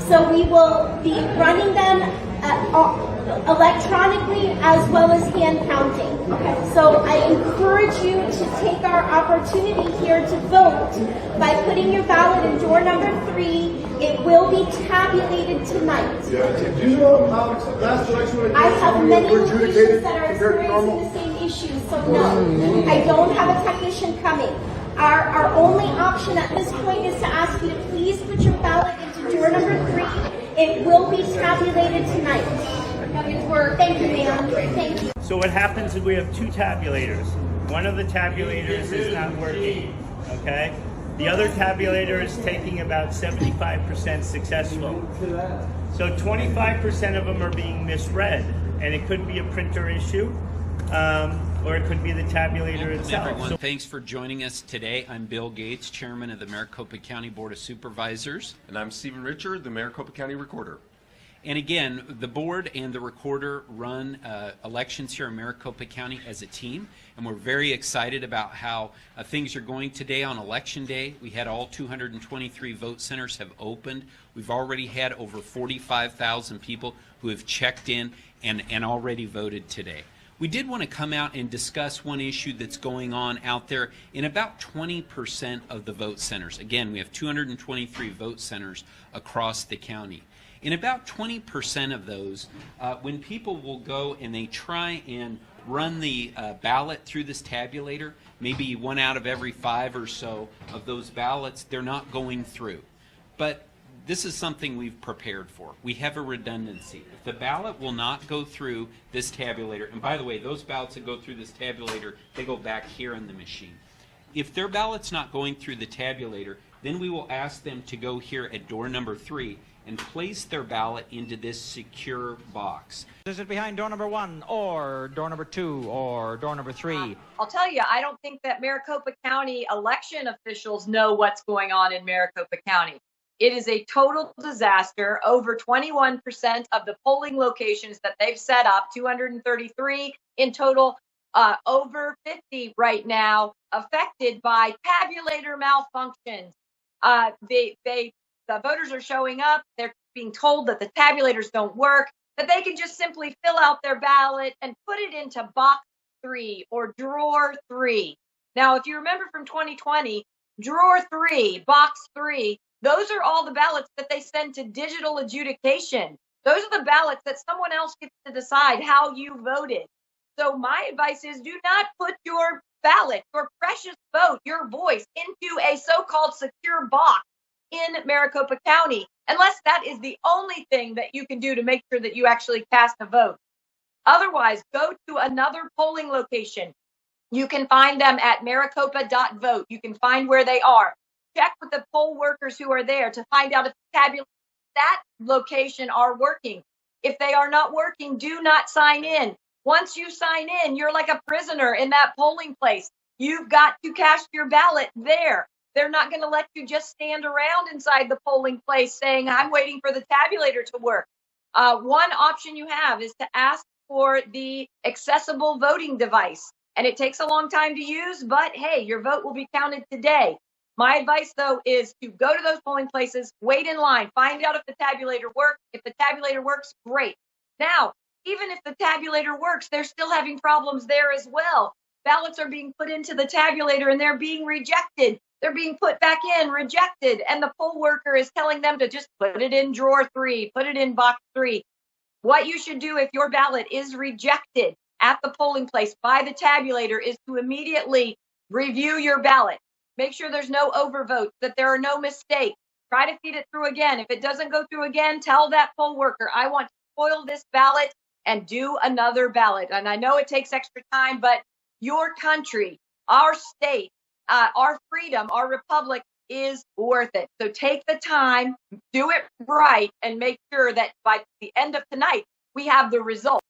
So we will be running them electronically as well as hand counting. Okay. So I encourage you to take our opportunity here to vote by putting your ballot in door number 3. It will be tabulated tonight. Yeah. Do you know last election I have many locations that are experiencing the same issues, so no, I don't have a technician coming. Our only option at this point is to ask you to please put your ballot into door number 3. It will be tabulated tonight. Thank you, ma'am. Thank you. So what happens is we have 2 tabulators. One of the tabulators is not working, okay? The other tabulator is taking about 75% successful. So 25% of them are being misread, and it could be a printer issue, or it could be the tabulator itself. Everyone, thanks for joining us today. I'm Bill Gates, Chairman of the Maricopa County Board of Supervisors. And I'm Stephen Richard, the Maricopa County Recorder. And again, the board and the recorder run elections here in Maricopa County as a team, and we're very excited about how things are going today on Election Day. We had all 223 vote centers have opened. We've already had over 45,000 people who have checked in and already voted today. We did want to come out and discuss one issue that's going on out there in about 20% of the vote centers. Again, we have 223 vote centers across the county. In about 20% of those, when people will go and they try and run the ballot through this tabulator, maybe 1 out of every 5 or so of those ballots, they're not going through. But this is something we've prepared for. We have a redundancy. If the ballot will not go through this tabulator, and by the way, those ballots that go through this tabulator, they go back here in the machine. If their ballot's not going through the tabulator, then we will ask them to go here at door number 3 and place their ballot into this secure box. Is it behind door number 1 or door number 2 or door number 3? I'll tell you, I don't think that Maricopa County election officials know what's going on in Maricopa County. It is a total disaster. Over 21% of the polling locations that they've set up, 233 in total, over 50 right now, affected by tabulator malfunctions. The voters are showing up. They're being told that the tabulators don't work, that they can just simply fill out their ballot and put it into box 3 or drawer 3. Now, if you remember from 2020, drawer 3, box 3, those are all the ballots that they send to digital adjudication. Those are the ballots that someone else gets to decide how you voted. So my advice is do not put your ballot, your precious vote, your voice into a so-called secure box in Maricopa County, unless that is the only thing that you can do to make sure that you actually cast a vote. Otherwise, go to another polling location. You can find them at maricopa.vote. You can find where they are. Check with the poll workers who are there to find out if the tabulators that location are working. If they are not working, do not sign in. Once you sign in, you're like a prisoner in that polling place. You've got to cast your ballot there. They're not going to let you just stand around inside the polling place saying, I'm waiting for the tabulator to work. One option you have is to ask for the accessible voting device. And it takes a long time to use, but hey, your vote will be counted today. My advice, though, is to go to those polling places, wait in line, find out if the tabulator works. If the tabulator works, great. Now, even if the tabulator works, they're still having problems there as well. Ballots are being put into the tabulator and they're being rejected. They're being put back in, rejected, and the poll worker is telling them to just put it in drawer 3, put it in box 3. What you should do if your ballot is rejected at the polling place by the tabulator is to immediately review your ballot. Make sure there's no overvotes, that there are no mistakes. Try to feed it through again. If it doesn't go through again, tell that poll worker, I want to spoil this ballot and do another ballot. And I know it takes extra time, but your country, our state, our freedom, our republic is worth it. So take the time, do it right, and make sure that by the end of tonight, we have the result.